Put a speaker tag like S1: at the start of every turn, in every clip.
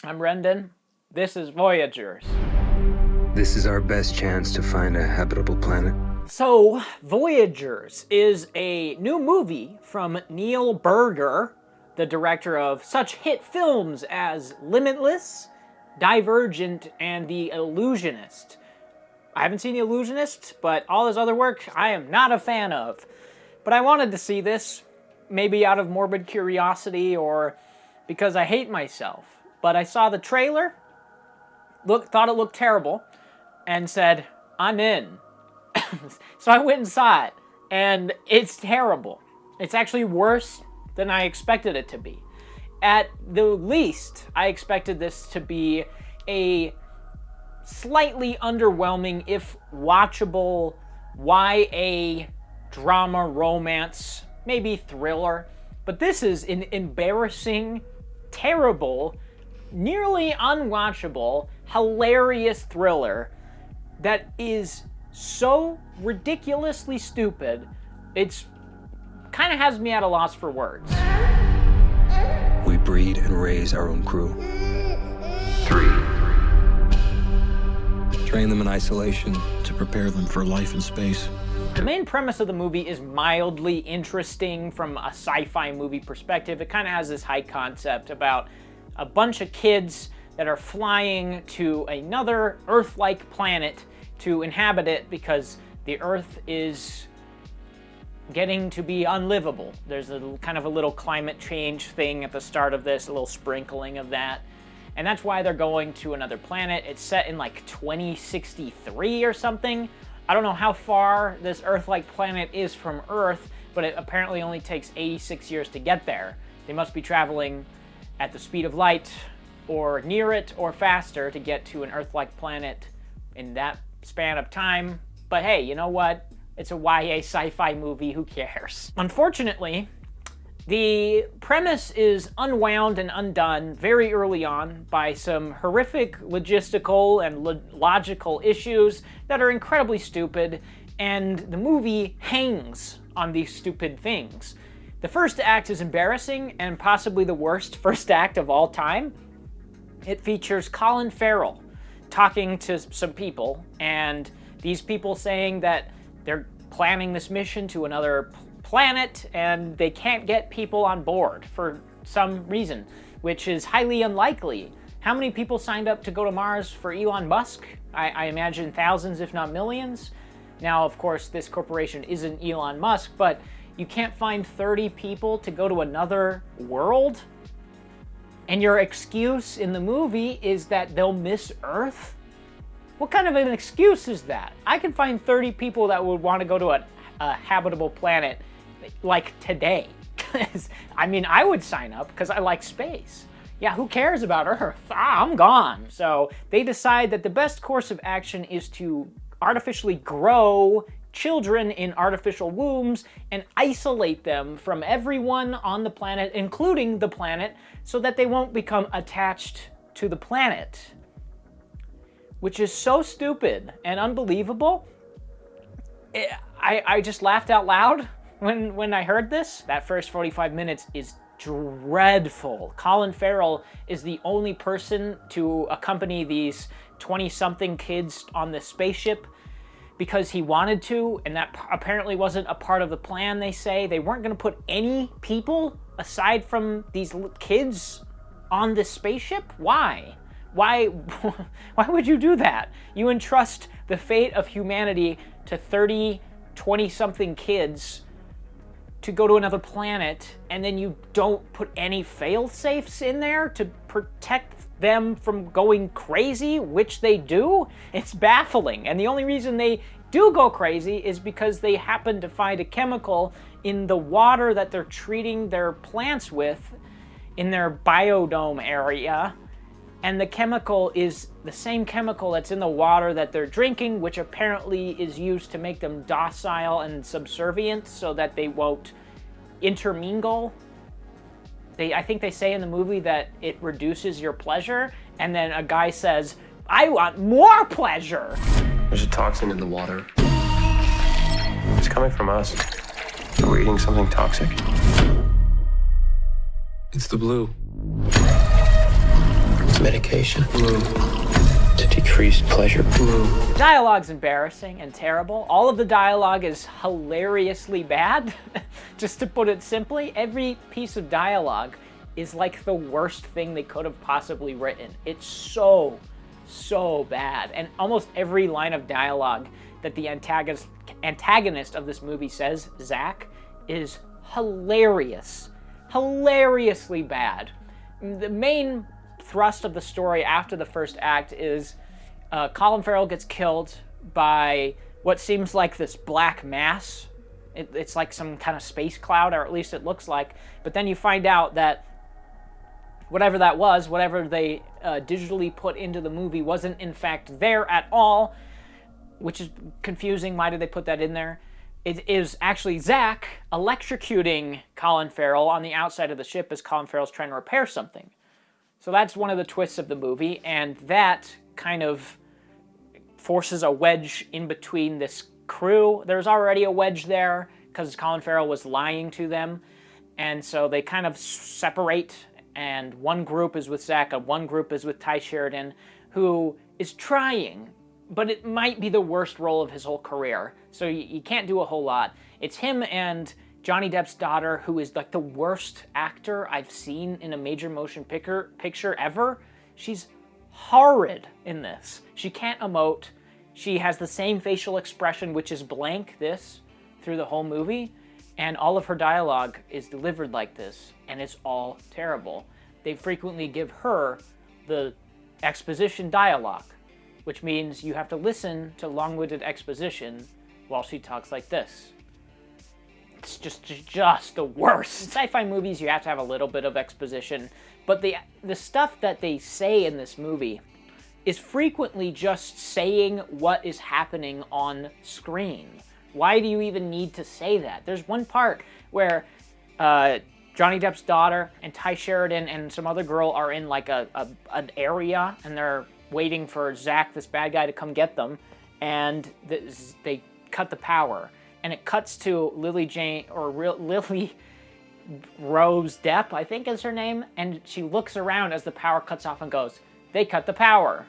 S1: I'm Rendan. This is Voyagers.
S2: This is our best chance to find a habitable planet.
S1: So, Voyagers is a new movie from Neil Burger, the director of such hit films as Limitless, Divergent, and The Illusionist. I haven't seen The Illusionist, but all his other work I am not a fan of. But I wanted to see this, maybe out of morbid curiosity or because I hate myself. But I saw the trailer, thought it looked terrible, and said, I'm in. So I went and saw it, and it's terrible. It's actually worse than I expected it to be. At the least, I expected this to be a slightly underwhelming, if watchable, YA drama, romance, maybe thriller. But this is an embarrassing, terrible, nearly unwatchable, hilarious thriller that is so ridiculously stupid, it's kind of has me at a loss for words.
S2: We breed and raise our own crew.
S3: 3.
S4: Train them in isolation to prepare them for life in space.
S1: The main premise of the movie is mildly interesting from a sci-fi movie perspective. It kind of has this high concept about a bunch of kids that are flying to another Earth-like planet to inhabit it because the Earth is getting to be unlivable. There's a kind of a little climate change thing at the start of this, a little sprinkling of that. And that's why they're going to another planet. It's set in like 2063 or something. I don't know how far this Earth-like planet is from Earth, but it apparently only takes 86 years to get there. They must be traveling at the speed of light or near it or faster to get to an Earth-like planet in that span of time. But hey, you know what? It's a YA sci-fi movie, who cares? Unfortunately, the premise is unwound and undone very early on by some horrific logistical and logical issues that are incredibly stupid, and the movie hangs on these stupid things. The first act is embarrassing and possibly the worst first act of all time. It features Colin Farrell talking to some people, and these people saying that they're planning this mission to another planet and they can't get people on board for some reason, which is highly unlikely. How many people signed up to go to Mars for Elon Musk? I imagine thousands, if not millions. Now, of course, this corporation isn't Elon Musk, but you can't find 30 people to go to another world? And your excuse in the movie is that they'll miss Earth? What kind of an excuse is that? I can find 30 people that would want to go to a habitable planet like today. I mean, I would sign up because I like space. Yeah, who cares about Earth? I'm gone. So they decide that the best course of action is to artificially grow children in artificial wombs and isolate them from everyone on the planet, including the planet, so that they won't become attached to the planet. Which is so stupid and unbelievable. I just laughed out loud when I heard this. That first 45 minutes is dreadful. Colin Farrell is the only person to accompany these 20-something kids on the spaceship because he wanted to, and that apparently wasn't a part of the plan, they say. They weren't going to put any people aside from these kids on this spaceship? Why? Why would you do that? You entrust the fate of humanity to 30, 20-something kids to go to another planet, and then you don't put any fail-safes in there to protect them from going crazy, which they do? It's baffling. And the only reason they do go crazy is because they happen to find a chemical in the water that they're treating their plants with in their biodome area. And the chemical is the same chemical that's in the water that they're drinking, which apparently is used to make them docile and subservient so that they won't intermingle. I think they say in the movie that it reduces your pleasure, and then a guy says, I want more pleasure.
S3: There's a toxin in the water. It's coming from us. Are we eating something toxic?
S4: It's the blue. medication.
S3: To decrease pleasure.
S1: The dialogue's embarrassing and terrible. All of the dialogue is hilariously bad. Just to put it simply, every piece of dialogue is like the worst thing they could have possibly written. It's so bad. And almost every line of dialogue that the antagonist of this movie says, Zach, is hilarious. Hilariously bad. The main thrust of the story after the first act is Colin Farrell gets killed by what seems like this black mass. It's like some kind of space cloud, or at least it looks like. But then you find out that whatever that was, whatever they digitally put into the movie, wasn't in fact there at all, which is confusing. Why did they put that in there? It is actually Zach electrocuting Colin Farrell on the outside of the ship as Colin Farrell's trying to repair something. So that's one of the twists of the movie, and that kind of forces a wedge in between this crew. There's already a wedge there because Colin Farrell was lying to them, and so they kind of separate, and one group is with Zach and one group is with Ty Sheridan, who is trying, but it might be the worst role of his whole career, so you can't do a whole lot. It's him and Johnny Depp's daughter, who is like the worst actor I've seen in a major motion picture ever. She's horrid in this. She can't emote. She has the same facial expression, which is blank through the whole movie, and all of her dialogue is delivered like this, and it's all terrible. They frequently give her the exposition dialogue, which means you have to listen to long-winded exposition while she talks like this. It's just the worst. In sci-fi movies, you have to have a little bit of exposition, but the stuff that they say in this movie is frequently just saying what is happening on screen. Why do you even need to say that? There's one part where Johnny Depp's daughter and Ty Sheridan and some other girl are in like an area, and they're waiting for Zach, this bad guy, to come get them, and they cut the power. And it cuts to Lily Rose Depp, I think is her name, and she looks around as the power cuts off and goes, "They cut the power."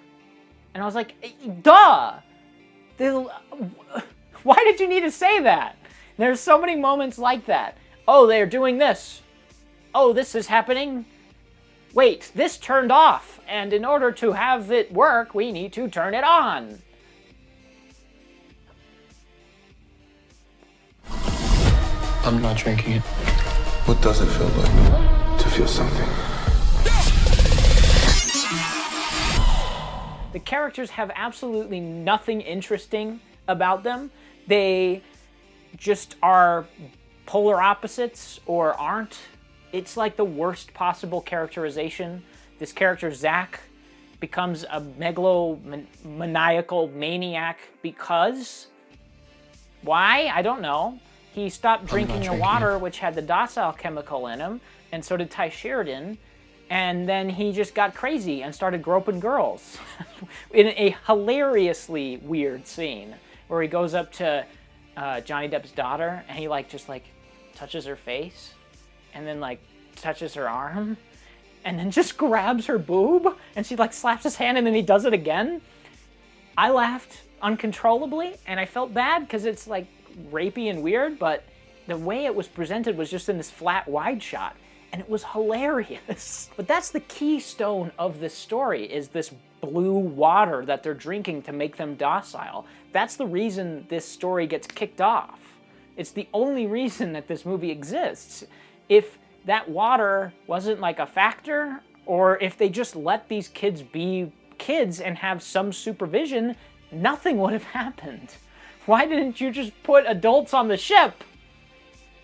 S1: And I was like, duh! Why did you need to say that? There's so many moments like that. Oh, they're doing this. Oh, this is happening. Wait, this turned off, and in order to have it work, we need to turn it on.
S4: I'm not drinking it.
S5: What does it feel like to feel something?
S1: The characters have absolutely nothing interesting about them. They just are polar opposites or aren't. It's like the worst possible characterization. This character, Zach, becomes a megalomaniacal maniac because... why? I don't know. He stopped drinking the water, which had the docile chemical in him, and so did Ty Sheridan, and then he just got crazy and started groping girls in a hilariously weird scene where he goes up to Johnny Depp's daughter and he just touches her face and then touches her arm and then just grabs her boob and she slaps his hand and then he does it again. I laughed uncontrollably and I felt bad because it's rapey and weird, but the way it was presented was just in this flat wide shot and it was hilarious. But that's the keystone of this story, is this blue water that they're drinking to make them docile. That's the reason this story gets kicked off. It's the only reason that this movie exists. If that water wasn't a factor, or if they just let these kids be kids and have some supervision, nothing would have happened. Why didn't you just put adults on the ship?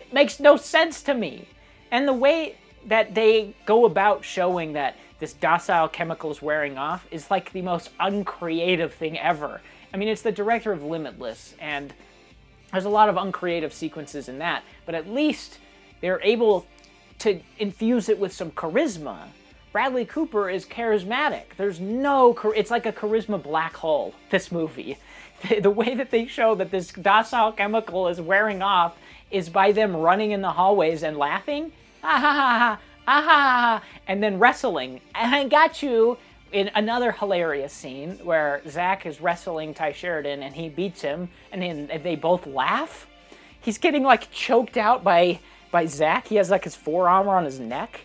S1: It makes no sense to me. And the way that they go about showing that this docile chemical is wearing off is the most uncreative thing ever. I mean, it's the director of Limitless, and there's a lot of uncreative sequences in that, but at least they're able to infuse it with some charisma. Bradley Cooper is charismatic. There's no... it's like a charisma black hole, this movie. The way that they show that this docile chemical is wearing off is by them running in the hallways and laughing, ah ha ha ha, ah ha ha ha, and then wrestling. And I got you, In another hilarious scene where Zach is wrestling Ty Sheridan and he beats him, and then they both laugh. He's getting like choked out by Zach. He has like his forearm on his neck,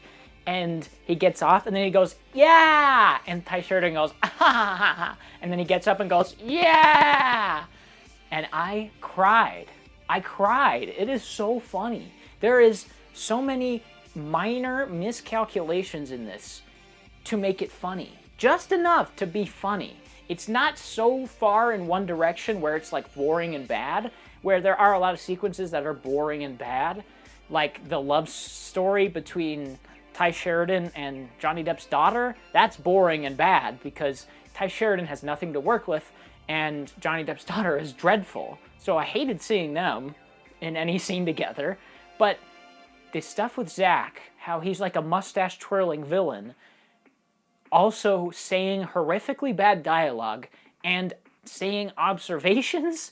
S1: and he gets off, and then he goes, yeah! And Ty Sheridan goes, ah, ha, ha, ha. And then he gets up and goes, yeah! And I cried. I cried. It is so funny. There is so many minor miscalculations in this to make it funny. Just enough to be funny. It's not so far in one direction where it's like boring and bad, where there are a lot of sequences that are boring and bad, like the love story between Ty Sheridan and Johnny Depp's daughter. That's boring and bad because Ty Sheridan has nothing to work with and Johnny Depp's daughter is dreadful. So I hated seeing them in any scene together. But the stuff with Zach, how he's like a mustache twirling villain, also saying horrifically bad dialogue and saying observations,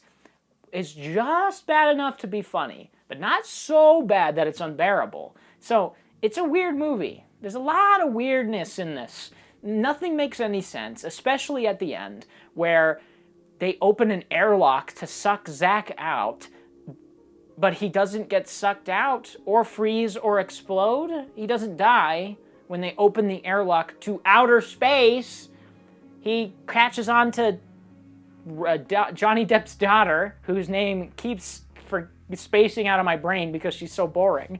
S1: is just bad enough to be funny, but not so bad that it's unbearable. So it's a weird movie. There's a lot of weirdness in this. Nothing makes any sense, especially at the end, where they open an airlock to suck Zach out, but he doesn't get sucked out or freeze or explode. He doesn't die. When they open the airlock to outer space, he catches on to Johnny Depp's daughter, whose name keeps spacing out of my brain because she's so boring.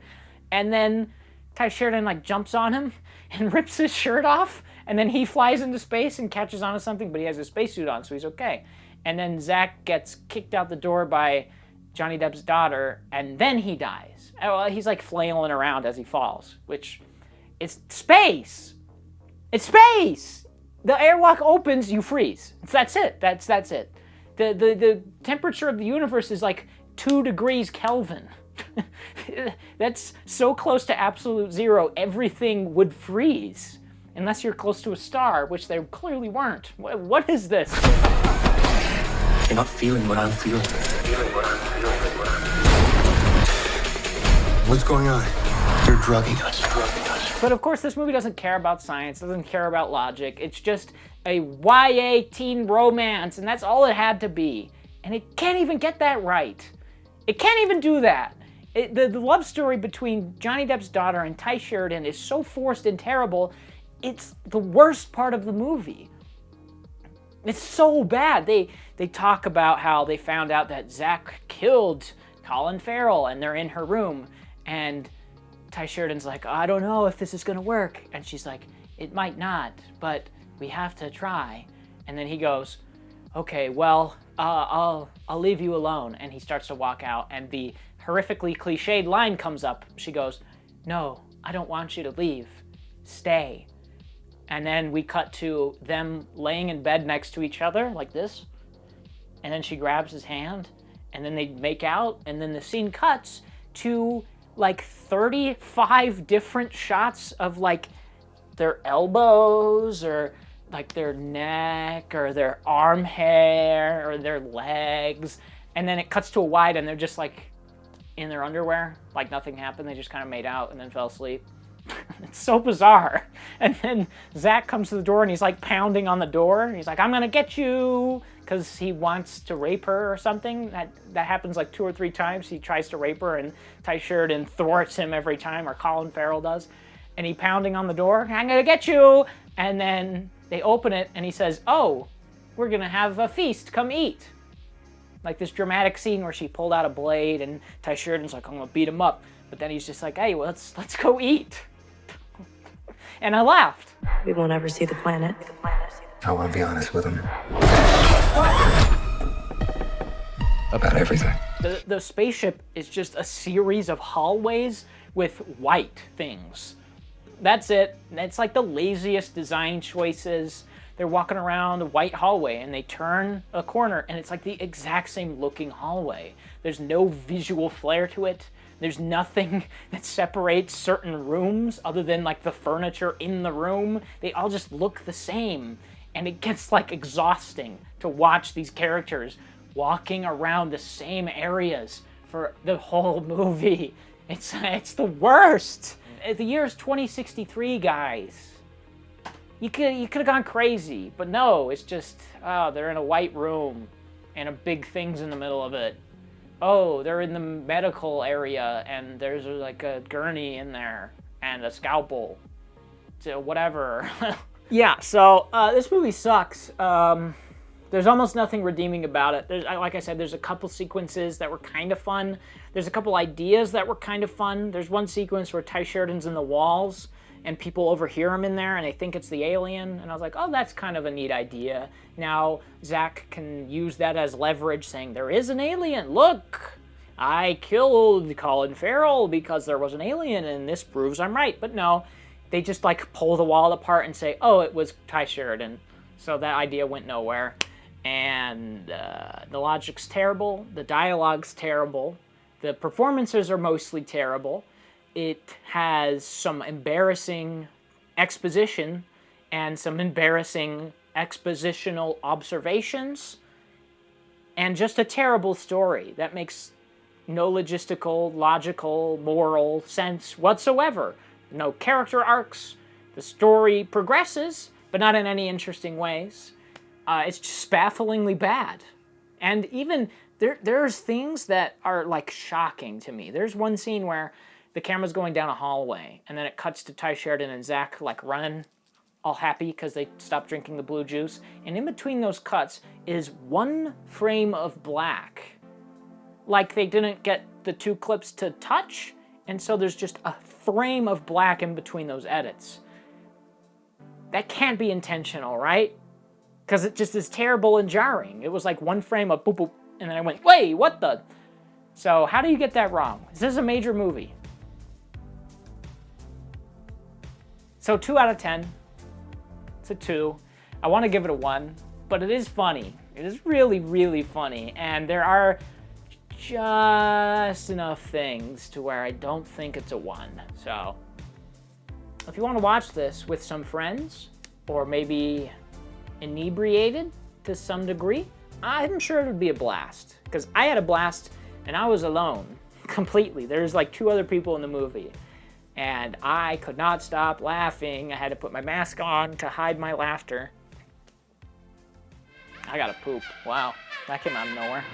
S1: And then Ty Sheridan like jumps on him and rips his shirt off, and then he flies into space and catches on to something, but he has his spacesuit on, so he's okay. And then Zach gets kicked out the door by Johnny Depp's daughter, and then he dies. Well, he's like flailing around as he falls, which... It's space. It's space. The airlock opens, you freeze. That's it. That's it. The temperature of the universe is like 2 degrees Kelvin. That's so close to absolute zero, everything would freeze. Unless you're close to a star, which they clearly weren't. What is this?
S3: You're not feeling what I'm feeling.
S5: What's going on?
S3: You're drugging us.
S1: But of course, this movie doesn't care about science, doesn't care about logic. It's just a YA teen romance, and that's all it had to be. And it can't even get that right. It can't even do that. The love story between Johnny Depp's daughter and Ty Sheridan is so forced and terrible, it's the worst part of the movie. It's so bad. They talk about how they found out that Zach killed Colin Farrell, and they're in her room, and Ty Sheridan's like, I don't know if this is gonna work. And she's like, it might not, but we have to try. And then he goes, okay, well, I'll leave you alone. And he starts to walk out, and the horrifically cliched line comes up. She goes, no, I don't want you to leave. Stay. And then we cut to them laying in bed next to each other, like this. And then she grabs his hand, and then they make out, and then the scene cuts to like 35 different shots of like their elbows or like their neck or their arm hair or their legs, and then it cuts to a wide and they're just like in their underwear, like nothing happened. They just kind of made out and then fell asleep. It's so bizarre. And then Zach comes to the door and he's like pounding on the door. He's like, I'm gonna get you, because he wants to rape her or something. That happens like 2 or 3 times. He tries to rape her and Ty Sheridan thwarts him every time, or Colin Farrell does. And he pounding on the door, I'm gonna get you. And then they open it and he says, oh, we're gonna have a feast, come eat. Like this dramatic scene where she pulled out a blade and Ty Sheridan's like, I'm gonna beat him up. But then he's just like, hey, well, let's go eat. And I laughed.
S6: We won't ever see the planet.
S2: I want to be honest with him. About everything.
S1: The spaceship is just a series of hallways with white things. That's it. It's like the laziest design choices. They're walking around a white hallway and they turn a corner and it's like the exact same looking hallway. There's no visual flair to it. There's nothing that separates certain rooms other than like the furniture in the room. They all just look the same. And it gets like exhausting to watch these characters walking around the same areas for the whole movie. It's the worst. The year is 2063, guys. You could have gone crazy, but no, it's just, oh, they're in a white room and a big thing's in the middle of it. Oh, they're in the medical area and there's like a gurney in there and a scalpel. So whatever. Yeah, so this movie sucks. There's almost nothing redeeming about it. Like I said, there's a couple sequences that were kind of fun. There's a couple ideas that were kind of fun. There's one sequence where Ty Sheridan's in the walls and people overhear him in there and they think it's the alien. And I was like, oh, that's kind of a neat idea. Now Zach can use that as leverage, saying there is an alien. Look, I killed Colin Farrell because there was an alien and this proves I'm right. But no, they just like pull the wall apart and say, oh, it was Ty Sheridan. So that idea went nowhere. And the logic's terrible. The dialogue's terrible. The performances are mostly terrible. It has some embarrassing exposition and some embarrassing expositional observations and just a terrible story that makes no logistical, logical, moral sense whatsoever. No character arcs. The story progresses, but not in any interesting ways. It's just bafflingly bad. And even there's things that are like shocking to me. There's one scene where the camera's going down a hallway and then it cuts to Ty Sheridan and Zach like running all happy because they stopped drinking the blue juice. And in between those cuts is one frame of black. Like they didn't get the two clips to touch, and so there's just a frame of black in between those edits. That can't be intentional, right? Because it just is terrible and jarring. It was like one frame of boop boop, and then I went, wait, what the? So how do you get that wrong? This is a major movie. So 2 out of 10. It's a 2. I want to give it a 1, but it is funny. It is really, really funny, and there are just enough things to where I don't think it's a 1. So if you want to watch this with some friends, or maybe inebriated to some degree, I'm sure it would be a blast. Because I had a blast and I was alone completely. There's like 2 other people in the movie. And I could not stop laughing. I had to put my mask on to hide my laughter. I gotta poop. Wow, that came out of nowhere.